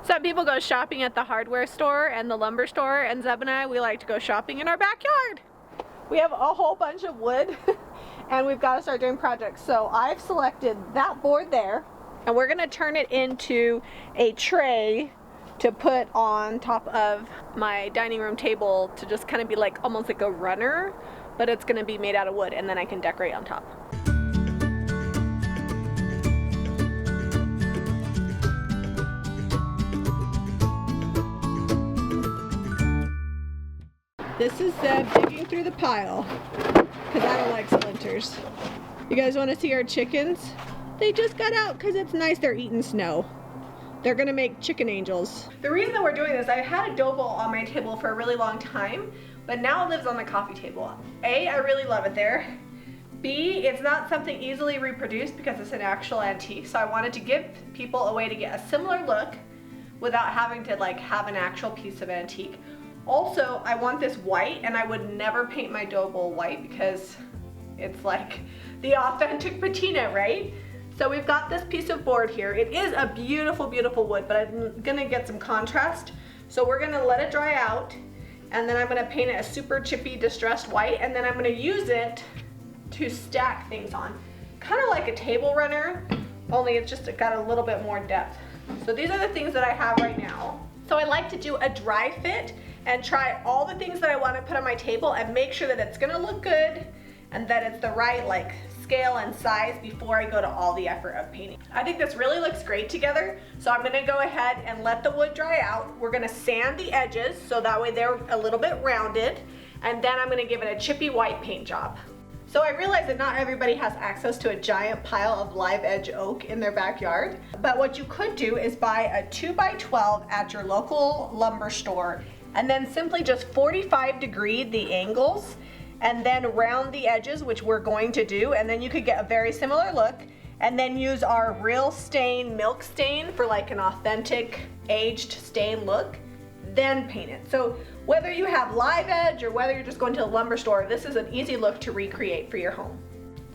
Some people go shopping at the hardware store and the lumber store, and Zeb and I, we like to go shopping in our backyard. We have a whole bunch of wood and we've got to start doing projects. So I've selected that board there, and we're gonna turn it into a tray to put on top of my dining room table to just kind of be like almost like a runner, but it's gonna be made out of wood, and then I can decorate on top. This is Zeb digging through the pile because I don't like splinters. You guys want to see our chickens? They just got out because it's nice. They're eating snow. They're gonna make chicken angels. The reason that we're doing this, I've had a dough bowl on my table for a really long time, but now it lives on the coffee table. A, I really love it there. B, it's not something easily reproduced because it's an actual antique, so I wanted to give people a way to get a similar look without having to like have an actual piece of antique. Also, I want this white, and I would never paint my dough bowl white because it's like the authentic patina, right? So we've got this piece of board here. It is a beautiful, beautiful wood, but I'm gonna get some contrast. So we're gonna let it dry out, and then I'm gonna paint it a super chippy, distressed white, and then I'm gonna use it to stack things on. Kind of like a table runner, only it's just got a little bit more depth. So these are the things that I have right now. So I like to do a dry fit and try all the things that I want to put on my table and make sure that it's gonna look good and that it's the right like scale and size before I go to all the effort of painting. I think this really looks great together, so I'm gonna go ahead and let the wood dry out. We're gonna sand the edges so that way they're a little bit rounded, and then I'm gonna give it a chippy white paint job. So I realize that not everybody has access to a giant pile of live edge oak in their backyard, but what you could do is buy a 2x12 at your local lumber store and then simply just 45-degree the angles and then round the edges, which we're going to do, and then you could get a very similar look, and then use our real stain, milk stain, for like an authentic aged stain look, then paint it. So whether you have live edge or whether you're just going to a lumber store, this is an easy look to recreate for your home.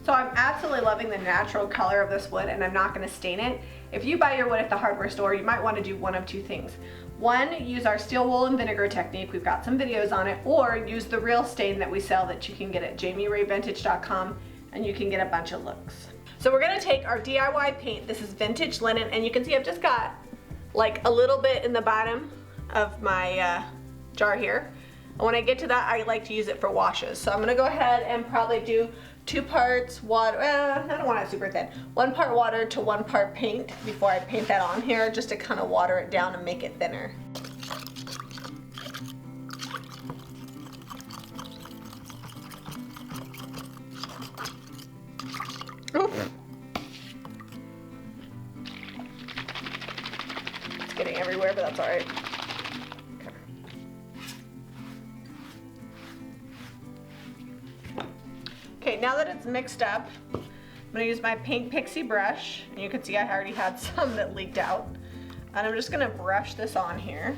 So I'm absolutely loving the natural color of this wood, and I'm not gonna stain it. If you buy your wood at the hardware store, you might wanna do one of two things. One, use our steel wool and vinegar technique. We've got some videos on it, or use the real stain that we sell that you can get at JamiRayVintage.com, and you can get a bunch of looks. So we're gonna take our DIY paint. This is vintage linen, and you can see I've just got like a little bit in the bottom of my jar here. And when I get to that, I like to use it for washes. So I'm gonna go ahead and probably do 2 parts water, I don't want it super thin. 1 part water to 1 part paint before I paint that on here, just to kind of water it down and make it thinner. Oof. It's getting everywhere, but that's all right. Okay, now that it's mixed up, I'm gonna use my pink pixie brush, and you can see I already had some that leaked out. And I'm just gonna brush this on here.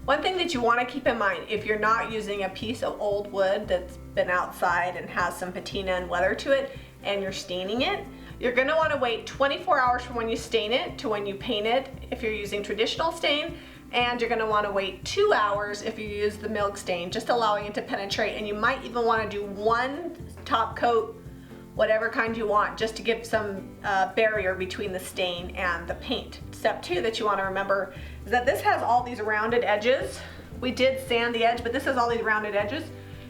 One thing that you want to keep in mind, if you're not using a piece of old wood that's been outside and has some patina and weather to it, and you're staining it, you're going to want to wait 24 hours from when you stain it to when you paint it if you're using traditional stain, and you're going to want to wait 2 hours if you use the milk stain, just allowing it to penetrate. And you might even want to do 1 top coat, whatever kind you want, just to give some barrier between the stain and the paint. Step 2 that you want to remember is that this has all these rounded edges. We did sand the edge, but this has all these rounded edges.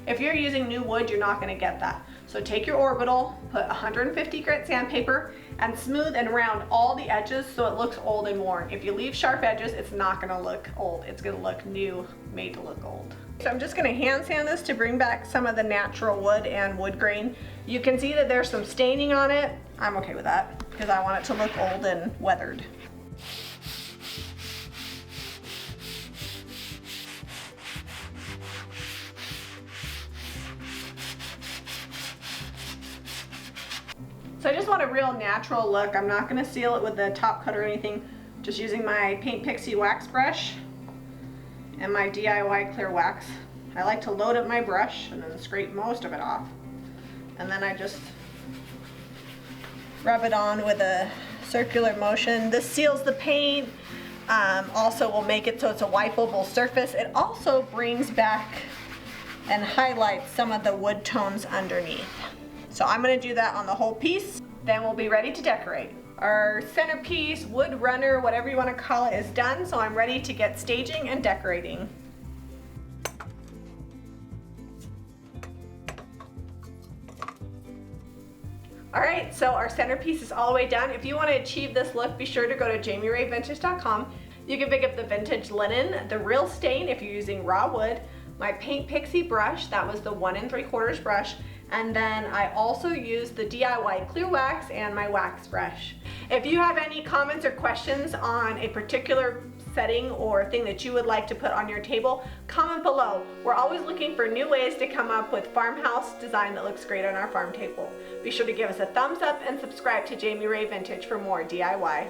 If you're using new wood, you're not going to get that. So take your orbital, put 150 grit sandpaper, and smooth and round all the edges so it looks old and worn. If you leave sharp edges, it's not going to look old. It's going to look new, made to look old. So I'm just going to hand sand this to bring back some of the natural wood and wood grain. You can see that there's some staining on it. I'm okay with that because I want it to look old and weathered. So I just want a real natural look. I'm not going to seal it with the top coat or anything. Just using my Paint Pixie wax brush and my DIY clear wax. I like to load up my brush and then scrape most of it off. And then I just rub it on with a circular motion. This seals the paint. Also will make it so it's a wipeable surface. It also brings back and highlights some of the wood tones underneath. So I'm going to do that on the whole piece. Then we'll be ready to decorate. Our centerpiece, wood runner, whatever you want to call it, is done. So I'm ready to get staging and decorating. Alright, so our centerpiece is all the way done. If you want to achieve this look, be sure to go to JamiRayVintage.com. You can pick up the vintage linen, the real stain if you're using raw wood, my Paint Pixie brush, that was the 1 3/4 brush, and then I also used the DIY clear wax and my wax brush. If you have any comments or questions on a particular setting or thing that you would like to put on your table, comment below. We're always looking for new ways to come up with farmhouse design that looks great on our farm table. Be sure to give us a thumbs up and subscribe to Jami Ray Vintage for more DIY.